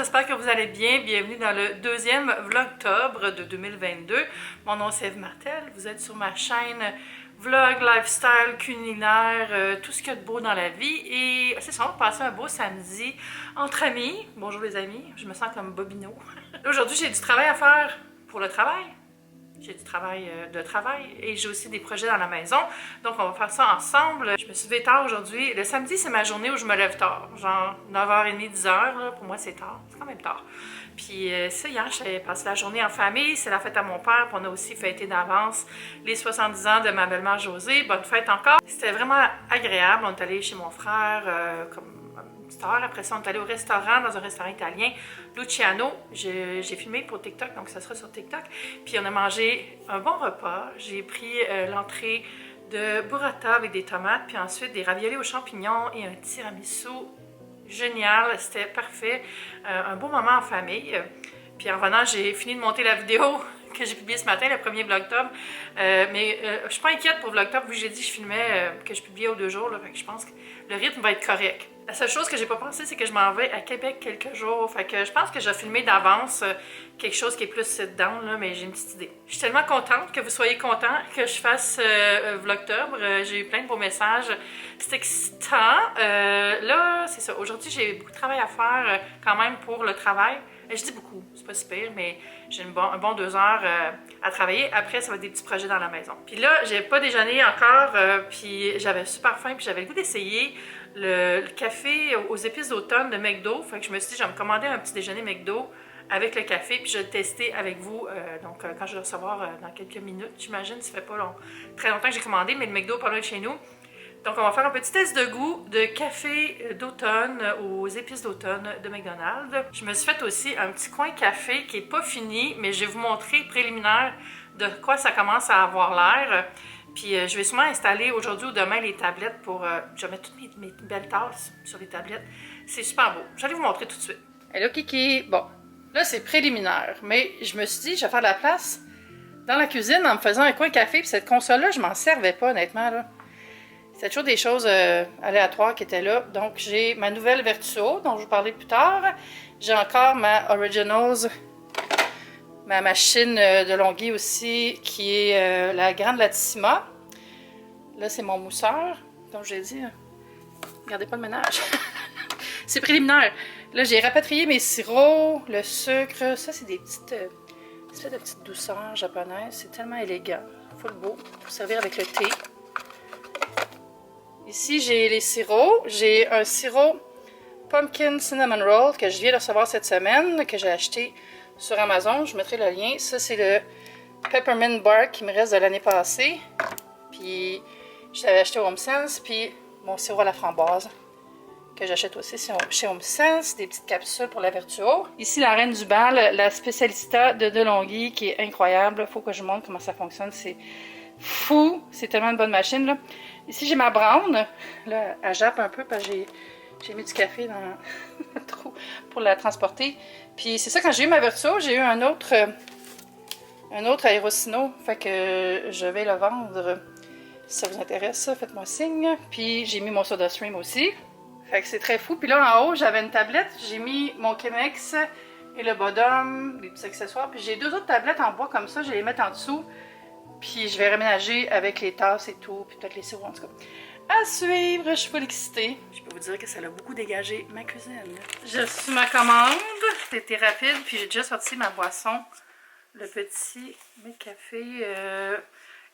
j'espère que vous allez bien. Bienvenue dans le deuxième vlogtobre de 2022. Mon nom c'est Eve Martel, vous êtes sur ma chaîne vlog, lifestyle, culinaire, tout ce qu'il y a de beau dans la vie. Et c'est ça, on va passer un beau samedi entre amis. Bonjour les amis, je me sens comme Bobino. Aujourd'hui j'ai du travail à faire pour le travail. J'ai du travail de travail et j'ai aussi des projets dans la maison. Donc, on va faire ça ensemble. Je me suis levée tard aujourd'hui. Le samedi, c'est ma journée où je me lève tard. Genre 9h30, 10h. Là, pour moi, c'est tard. C'est quand même tard. Puis ça, hier, j'ai passé la journée en famille. C'est la fête à mon père. Puis on a aussi fêté d'avance les 70 ans de ma belle-mère Josée. Bonne fête encore. C'était vraiment agréable. On est allé chez mon frère comme heure. Après ça, on est allé au restaurant, dans un restaurant italien, Luciano. J'ai filmé pour TikTok, donc ça sera sur TikTok. Puis on a mangé un bon repas. J'ai pris l'entrée de burrata avec des tomates, puis ensuite des raviolis aux champignons et un tiramisu génial. C'était parfait. Un beau moment en famille. Puis en revenant, j'ai fini de monter la vidéo que j'ai publiée ce matin, le premier vlogtober. Mais je suis pas inquiète pour vlogtober, vu que j'ai dit que je filmais, que je publiais aux 2 jours. Là, fait que je pense que le rythme va être correct. La seule chose que j'ai pas pensé, c'est que je m'en vais à Québec quelques jours. Fait que je pense que je vais filmer d'avance quelque chose qui est plus sit-down, là, mais j'ai une petite idée. Je suis tellement contente que vous soyez contents que je fasse vlogtober. J'ai eu plein de beaux messages. C'est excitant. Là, c'est ça. Aujourd'hui, j'ai beaucoup de travail à faire quand même pour le travail. Je dis beaucoup, c'est pas si pire, mais j'ai un bon 2 heures à travailler. Après, ça va être des petits projets dans la maison. Puis là, j'ai pas déjeuné encore, puis j'avais super faim, puis j'avais le goût d'essayer le café aux épices d'automne de McDo. Fait que je me suis dit, je vais me commander un petit déjeuner McDo avec le café, puis je vais le tester avec vous. Donc, quand je vais le recevoir dans quelques minutes, j'imagine, ça fait pas très longtemps que j'ai commandé, mais le McDo est pas loin de chez nous. Donc, on va faire un petit test de goût de café d'automne aux épices d'automne de McDonald's. Je me suis fait aussi un petit coin café qui n'est pas fini, mais je vais vous montrer préliminaire de quoi ça commence à avoir l'air. Puis, je vais sûrement installer aujourd'hui ou demain les tablettes pour... je vais mettre toutes mes belles tasses sur les tablettes. C'est super beau. J'allais vous montrer tout de suite. Hello Kiki! Bon, là c'est préliminaire, mais je me suis dit, je vais faire de la place dans la cuisine en me faisant un coin café. Puis cette console-là, je m'en servais pas honnêtement, là. C'était toujours des choses aléatoires qui étaient là. Donc, j'ai ma nouvelle Vertuo, dont je vais vous parler plus tard. J'ai encore ma Originals, ma machine de Longueuil aussi, qui est la Grande Latissima. Là, c'est mon mousseur, comme j'ai dit. Regardez pas le ménage. C'est préliminaire. Là, j'ai rapatrié mes sirops, le sucre. Ça, c'est des petites douceurs japonaises. C'est tellement élégant. Full beau pour servir avec le thé. Ici, j'ai les sirops. J'ai un sirop Pumpkin Cinnamon Roll que je viens de recevoir cette semaine, que j'ai acheté sur Amazon. Je mettrai le lien. Ça, c'est le Peppermint Bark qui me reste de l'année passée. Puis, je l'avais acheté au Home Sense. Puis, mon sirop à la framboise que j'achète aussi chez Home Sense. Des petites capsules pour la Vertuo. Ici, la reine du bal, la Specialista de DeLonghi qui est incroyable. Il faut que je vous montre comment ça fonctionne. C'est fou. C'est tellement une bonne machine, là. Ici, j'ai ma brown. Là, elle jappe un peu parce que j'ai mis du café dans le trou pour la transporter. Puis c'est ça, quand j'ai eu ma Vertuo, j'ai eu un autre Aerosino. Fait que je vais le vendre. Si ça vous intéresse, faites-moi signe. Puis j'ai mis mon SodaStream aussi. Fait que c'est très fou. Puis là, en haut, j'avais une tablette. J'ai mis mon Chemex et le Bodum, des petits accessoires. Puis j'ai 2 autres tablettes en bois comme ça. Je vais les mettre en dessous. Puis je vais réménager avec les tasses et tout, puis peut-être les sirops en tout cas. À suivre, je suis full excitée. Je peux vous dire que ça a beaucoup dégagé ma cuisine. J'ai reçu ma commande, c'était rapide, puis j'ai déjà sorti ma boisson. Le petit café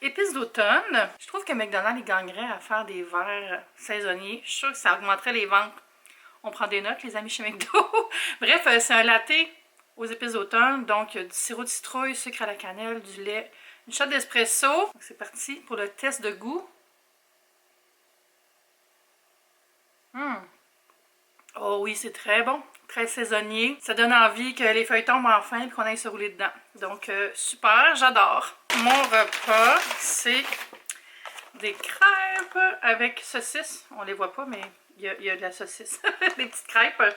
épices d'automne. Je trouve que McDonald's, il gagnerait à faire des verres saisonniers. Je suis sûre que ça augmenterait les ventes. On prend des notes, les amis chez McDo. Bref, c'est un latte aux épices d'automne, donc du sirop de citrouille, sucre à la cannelle, du lait, une shot d'espresso. C'est parti pour le test de goût. Oh oui, c'est très bon, très saisonnier. Ça donne envie que les feuilles tombent enfin et qu'on aille se rouler dedans. Donc super, j'adore. Mon repas, c'est des crêpes avec saucisse. On les voit pas, mais il y a de la saucisse. Des petites crêpes.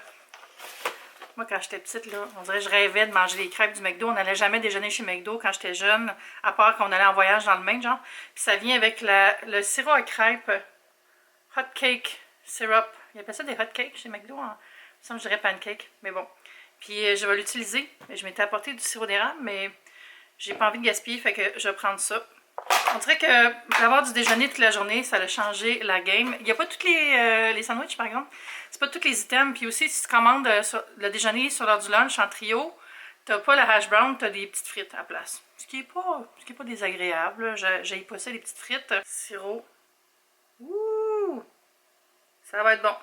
Moi, quand j'étais petite, là, on dirait que je rêvais de manger les crêpes du McDo. On n'allait jamais déjeuner chez McDo quand j'étais jeune, à part qu'on allait en voyage dans le Maine, genre. Puis ça vient avec le sirop à crêpes, hot cake syrup. Ils appellent ça des hot cakes chez McDo. Hein. Ça, je dirais pancake, mais bon. Puis je vais l'utiliser. Je m'étais apporté du sirop d'érable, mais j'ai pas envie de gaspiller, fait que je vais prendre ça. On dirait que d'avoir du déjeuner toute la journée, ça a changé la game. Il n'y a pas tous les sandwichs, par exemple. C'est pas tous les items. Puis aussi, si tu commandes le déjeuner sur l'heure du lunch en trio, t'as pas la hash brown, t'as des petites frites à la place. Ce qui est pas désagréable. J'ai pas ça, les petites frites. Sirop. Ouh! Ça va être bon.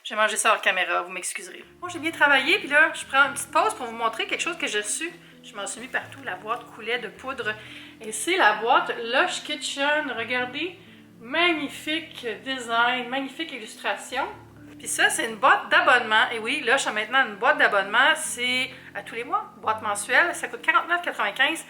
J'ai mangé ça hors caméra, vous m'excuserez. Bon, j'ai bien travaillé, puis là, je prends une petite pause pour vous montrer quelque chose que j'ai su. Je m'en suis mis partout, la boîte coulait de poudre. Et c'est la boîte Lush Kitchen. Regardez, magnifique design, magnifique illustration. Puis ça, c'est une boîte d'abonnement. Et oui, Lush a maintenant une boîte d'abonnement. C'est à tous les mois, boîte mensuelle. Ça coûte 49,95 $.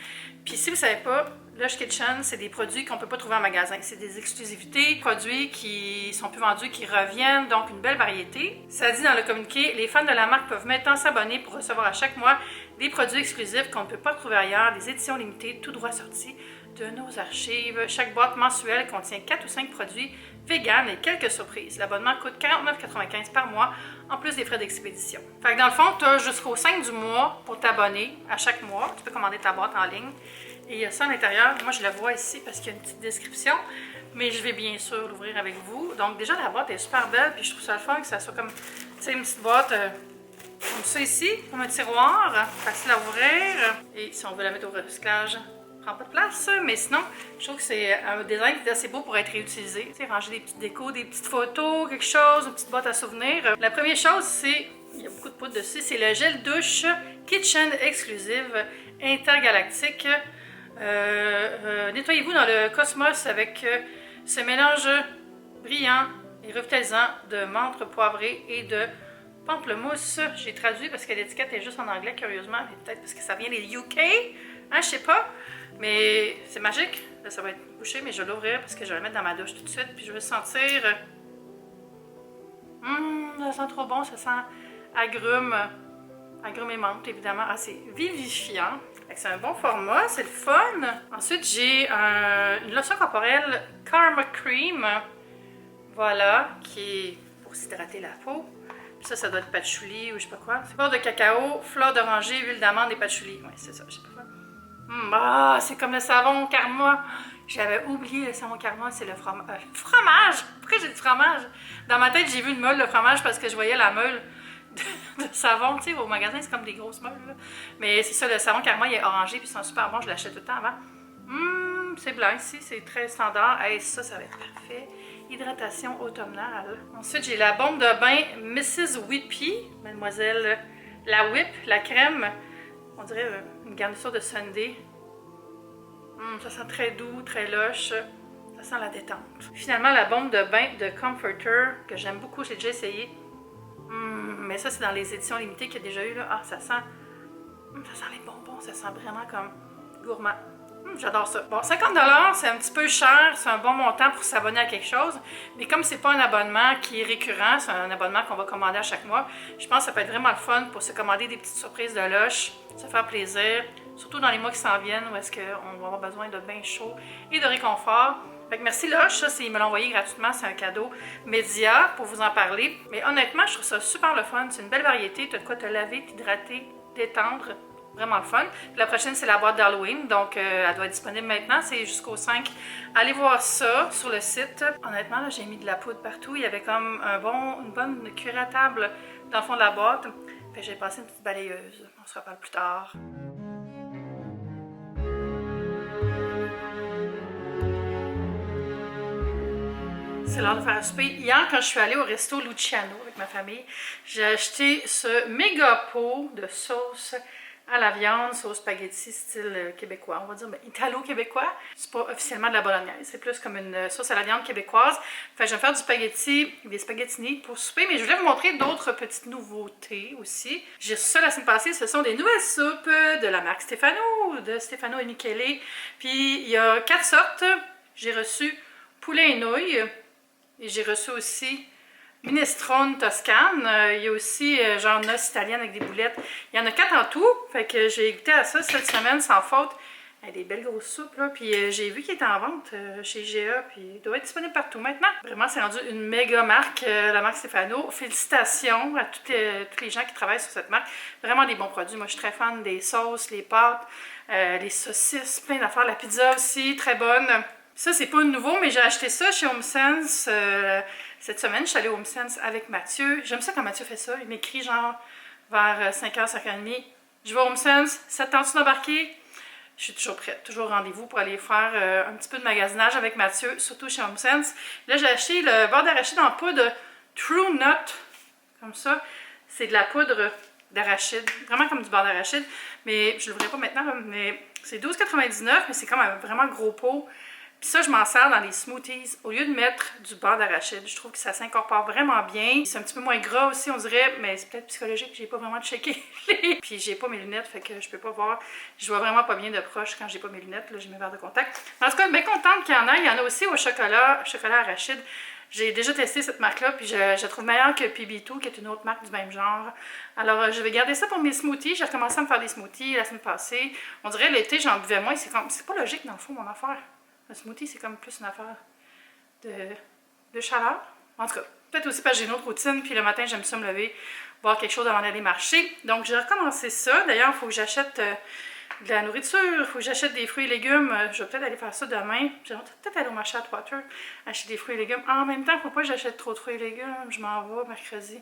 Puis si vous ne savez pas, Lush Kitchen, c'est des produits qu'on ne peut pas trouver en magasin. C'est des exclusivités, produits qui sont plus vendus, qui reviennent, donc une belle variété. Ça dit dans le communiqué, les fans de la marque peuvent maintenant s'abonner pour recevoir à chaque mois des produits exclusifs qu'on ne peut pas trouver ailleurs, des éditions limitées, tout droit sortis de nos archives. Chaque boîte mensuelle contient 4 ou 5 produits vegan et quelques surprises. L'abonnement coûte 49,95 $ par mois, en plus des frais d'expédition. Fait que dans le fond, tu as jusqu'au 5 du mois pour t'abonner à chaque mois. Tu peux commander ta boîte en ligne. Et il y a ça à l'intérieur. Moi, je le vois ici parce qu'il y a une petite description. Mais je vais bien sûr l'ouvrir avec vous. Donc déjà, la boîte est super belle. Puis je trouve ça le fun que ça soit comme, tu sais, une petite boîte comme ça ici, comme un tiroir, facile à ouvrir. Et si on veut la mettre au recyclage, prend pas de place, mais sinon, je trouve que c'est un design qui est assez beau pour être réutilisé. Tu sais, ranger des petites décos, des petites photos, quelque chose, une petite boîte à souvenirs. La première chose, c'est, il y a beaucoup de poudre dessus, c'est le gel douche Kitchen Exclusive Intergalactique. Nettoyez-vous dans le cosmos avec ce mélange brillant et revitalisant de menthe poivrée et de pamplemousse. J'ai traduit parce que l'étiquette est juste en anglais, curieusement, mais peut-être parce que ça vient des UK, hein, je sais pas. Mais c'est magique. Là, ça va être bouché, mais je vais l'ouvrir parce que je vais le mettre dans ma douche tout de suite. Puis je vais sentir. Ça sent trop bon. Ça sent agrumes. Agrumes et menthe, évidemment. Ah, c'est vivifiant. C'est un bon format. C'est le fun. Ensuite, j'ai une lotion corporelle Karma Cream. Voilà, qui est pour s'hydrater la peau. Puis ça doit être patchouli ou je sais pas quoi. C'est beurre de cacao, fleur d'oranger, huile d'amande et patchouli. Ouais, c'est ça, je sais pas quoi. C'est comme le savon Karma. J'avais oublié le savon Karma, c'est le fromage. Fromage! Pourquoi j'ai dit fromage? Dans ma tête, j'ai vu une meule de fromage parce que je voyais la meule de savon. Tu sais, au magasin, c'est comme des grosses meules. Là. Mais c'est ça, le savon Karma, il est orangé puis c'est super bon. Je l'achète tout le temps avant. C'est blanc ici, c'est très standard. Hey, ça va être parfait. Hydratation automnale. Ensuite, j'ai la bombe de bain Mrs. Whippy, Mademoiselle la Whip, la crème. On dirait une garniture de sundae. Ça sent très doux, très lush. Ça sent la détente. Finalement, la bombe de bain de Comforter, que j'aime beaucoup, j'ai déjà essayé. Mais ça, c'est dans les éditions limitées qu'il y a déjà eu. Là. Ah, ça sent les bonbons. Ça sent vraiment comme gourmand. J'adore ça. Bon, 50 $, c'est un petit peu cher. C'est un bon montant pour s'abonner à quelque chose. Mais comme c'est pas un abonnement qui est récurrent, c'est un abonnement qu'on va commander à chaque mois, je pense que ça peut être vraiment le fun pour se commander des petites surprises de Lush, se faire plaisir. Surtout dans les mois qui s'en viennent où est-ce qu'on va avoir besoin de bain chaud et de réconfort. Fait que merci Lush, ça, ils me l'ont envoyé gratuitement, c'est un cadeau média pour vous en parler. Mais honnêtement, je trouve ça super le fun. C'est une belle variété. Tu as de quoi te laver, t'hydrater, détendre. Vraiment le fun. Puis la prochaine, c'est la boîte d'Halloween. Donc, elle doit être disponible maintenant. C'est jusqu'au 5. Allez voir ça sur le site. Honnêtement, là, j'ai mis de la poudre partout. Il y avait comme une bonne cuillère à table dans le fond de la boîte. Fait que j'ai passé une petite balayeuse. On se reparle plus tard. C'est l'heure de faire un souper. Hier, quand je suis allée au resto Luciano avec ma famille, j'ai acheté ce méga pot de sauce à la viande, sauce spaghetti style québécois, on va dire italo-québécois. C'est pas officiellement de la bolognaise, c'est plus comme une sauce à la viande québécoise. Fait que je vais faire du spaghetti, des spaghettini pour souper, mais je voulais vous montrer d'autres petites nouveautés aussi. J'ai reçu ça la semaine passée, ce sont des nouvelles soupes de la marque Stefano, de Stefano et Michele. Puis il y a 4 sortes. J'ai reçu poulet et nouilles, et j'ai reçu aussi minestrone toscane. Il y a aussi genre noce italienne avec des boulettes. Il y en a 4 en tout. Fait que j'ai goûté à ça cette semaine sans faute. Des belles grosses soupes, là. Puis j'ai vu qu'il était en vente chez IGA, puis il doit être disponible partout maintenant. Vraiment, c'est rendu une méga marque, la marque Stefano. Félicitations à tous les gens qui travaillent sur cette marque. Vraiment des bons produits. Moi, je suis très fan des sauces, les pâtes, les saucisses, plein d'affaires. La pizza aussi, très bonne. Ça, c'est pas nouveau, mais j'ai acheté ça chez HomeSense cette semaine. Je suis allée au HomeSense avec Mathieu. J'aime ça quand Mathieu fait ça. Il m'écrit genre vers 5h, 5h30. Je vais au HomeSense, ça te tente d'embarquer? Je suis toujours prête, toujours au rendez-vous pour aller faire un petit peu de magasinage avec Mathieu, surtout chez HomeSense. Là, j'ai acheté le beurre d'arachide en poudre True Nut, comme ça. C'est de la poudre d'arachide, vraiment comme du beurre d'arachide, mais je ne l'ouvrirai pas maintenant, là, mais c'est 12,99$, mais c'est comme un vraiment gros pot. Puis ça, je m'en sers dans les smoothies. Au lieu de mettre du beurre d'arachide, je trouve que ça s'incorpore vraiment bien. C'est un petit peu moins gras aussi, on dirait, mais c'est peut-être psychologique, j'ai pas vraiment checké. Puis j'ai pas mes lunettes, fait que je peux pas voir. Je vois vraiment pas bien de proche quand j'ai pas mes lunettes. Là, j'ai mes verres de contact. En tout cas, bien contente qu'il y en a. Il y en a aussi au chocolat arachide. J'ai déjà testé cette marque-là, puis je la trouve meilleure que PB2, qui est une autre marque du même genre. Alors, je vais garder ça pour mes smoothies. J'ai recommencé à me faire des smoothies la semaine passée. On dirait l'été, j'en buvais moins. C'est pas logique, dans le fond, mon affaire. Un smoothie, c'est comme plus une affaire de chaleur. En tout cas, peut-être aussi parce que j'ai une autre routine, puis le matin, j'aime ça me lever, boire quelque chose avant d'aller marcher. Donc, j'ai recommencé ça. D'ailleurs, il faut que j'achète de la nourriture, il faut que j'achète des fruits et légumes. Je vais peut-être aller faire ça demain. Je vais peut-être aller au marché à Atwater, acheter des fruits et légumes. En même temps, il ne faut pas que j'achète trop de fruits et légumes. Je m'en vais mercredi.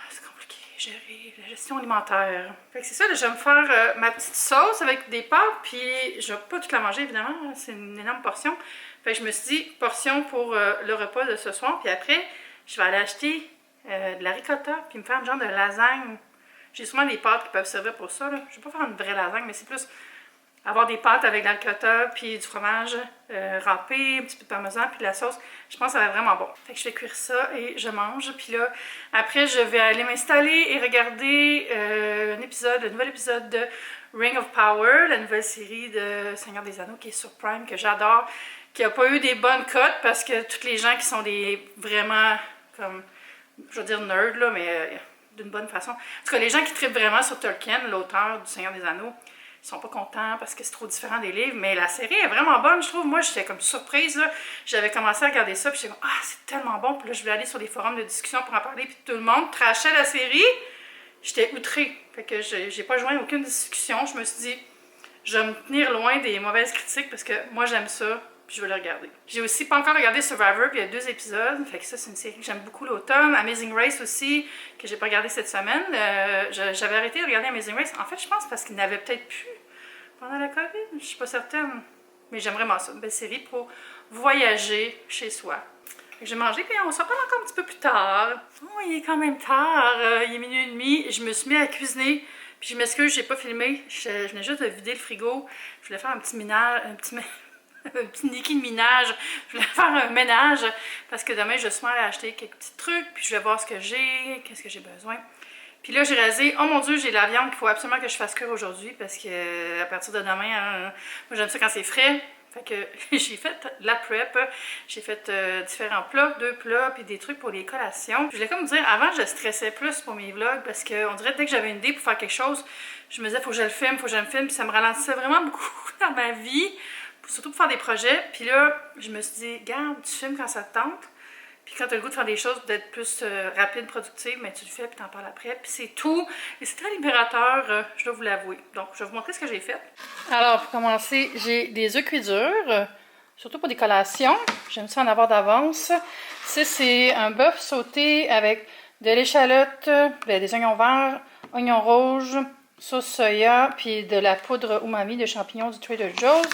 C'est compliqué, gérer la gestion alimentaire. Fait que c'est ça, là, je vais me faire ma petite sauce avec des pâtes, puis je vais pas toute la manger, évidemment. C'est une énorme portion. Fait que je me suis dit, portion pour le repas de ce soir, puis après, je vais aller acheter de la ricotta, puis me faire une genre de lasagne. J'ai souvent des pâtes qui peuvent servir pour ça, là. Je vais pas faire une vraie lasagne, mais c'est plus avoir des pâtes avec de la ricotta, puis du fromage râpé, un petit peu de parmesan, puis de la sauce. Je pense que ça va être vraiment bon. Fait que je vais cuire ça et je mange. Puis là, après, je vais aller m'installer et regarder un nouvel épisode de Ring of Power, la nouvelle série de Seigneur des Anneaux qui est sur Prime, que j'adore, qui n'a pas eu des bonnes cotes parce que tous les gens qui sont des vraiment, comme, je veux dire nerds, là, mais d'une bonne façon. En tout cas, les gens qui trippent vraiment sur Tolkien, l'auteur du Seigneur des Anneaux, ils sont pas contents parce que c'est trop différent des livres, mais la série est vraiment bonne, je trouve. Moi, j'étais comme surprise, là. J'avais commencé à regarder ça, puis j'étais comme, ah, c'est tellement bon. Puis là, je voulais aller sur les forums de discussion pour en parler, puis tout le monde trashait la série. J'étais outrée. Fait que j'ai pas joint aucune discussion. Je me suis dit, je vais me tenir loin des mauvaises critiques parce que moi, j'aime ça, puis je vais le regarder. J'ai aussi pas encore regardé Survivor, puis il y a 2 épisodes. Fait que ça, c'est une série que j'aime beaucoup l'automne. Amazing Race aussi, que j'ai pas regardé cette semaine. J'avais arrêté de regarder Amazing Race. En fait, je pense parce qu'il n'avait peut-être plus pendant la COVID. Je suis pas certaine. Mais j'aime vraiment ça. Une belle série pour voyager chez soi. J'ai mangé, puis on s'en parle encore un petit peu plus tard. Oh, il est quand même tard. Il est 12h30. Je me suis mis à cuisiner. Puis je m'excuse, j'ai pas filmé. Je venais juste de vider le frigo. Je voulais faire un petit ménage, un petit Niki de minage. Je voulais faire un ménage parce que demain, je suis allée acheter quelques petits trucs. Puis je vais voir ce que j'ai, qu'est-ce que j'ai besoin. Puis là, j'ai réalisé, oh mon Dieu, j'ai de la viande qu'il faut absolument que je fasse cuire aujourd'hui parce que à partir de demain, moi j'aime ça quand c'est frais. Fait que j'ai fait la prep, j'ai fait différents plats, 2 plats, puis des trucs pour les collations. Je voulais comme dire, avant je stressais plus pour mes vlogs parce qu'on dirait dès que j'avais une idée pour faire quelque chose, je me disais faut que je le filme, puis ça me ralentissait vraiment beaucoup dans ma vie, surtout pour faire des projets. Puis là, je me suis dit, garde, tu filmes quand ça te tente. Puis quand tu as le goût de faire des choses peut-être plus rapides, productives, mais tu le fais puis t'en parles après. Puis c'est tout. Et c'est très libérateur, je dois vous l'avouer. Donc, je vais vous montrer ce que j'ai fait. Alors, pour commencer, j'ai des œufs cuits durs, surtout pour des collations. J'aime ça en avoir d'avance. Ça, c'est un bœuf sauté avec de l'échalote, des oignons verts, oignons rouges, sauce soya, puis de la poudre umami de champignons du Trader Joe's.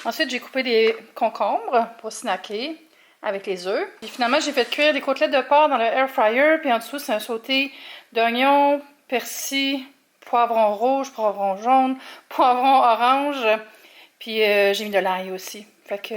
Ensuite, j'ai coupé des concombres pour snacker avec les œufs. Puis finalement, j'ai fait cuire des côtelettes de porc dans le air fryer. Puis en dessous, c'est un sauté d'oignons, persil, poivron rouge, poivron jaune, poivron orange. Puis j'ai mis de l'ail aussi. Fait que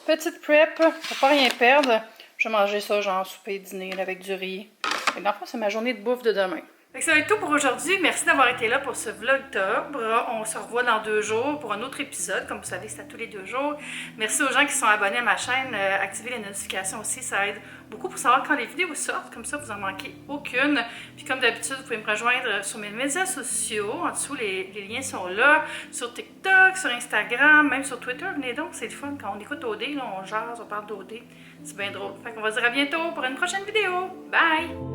petite prep, pour pas rien perdre. Je vais manger ça genre souper, dîner là, avec du riz. Et dans le fond, c'est ma journée de bouffe de demain. Fait que ça va être tout pour aujourd'hui. Merci d'avoir été là pour ce vlogtobre. On se revoit dans 2 jours pour un autre épisode. Comme vous savez, c'est à tous les 2 jours. Merci aux gens qui sont abonnés à ma chaîne. Activez les notifications aussi, ça aide beaucoup pour savoir quand les vidéos sortent. Comme ça, vous n'en manquez aucune. Puis comme d'habitude, vous pouvez me rejoindre sur mes médias sociaux. En dessous, les liens sont là. Sur TikTok, sur Instagram, même sur Twitter. Venez donc, c'est le fun. Quand on écoute OD, là, on jase, on parle d'OD. C'est bien drôle. Fait qu'on va se dire à bientôt pour une prochaine vidéo. Bye!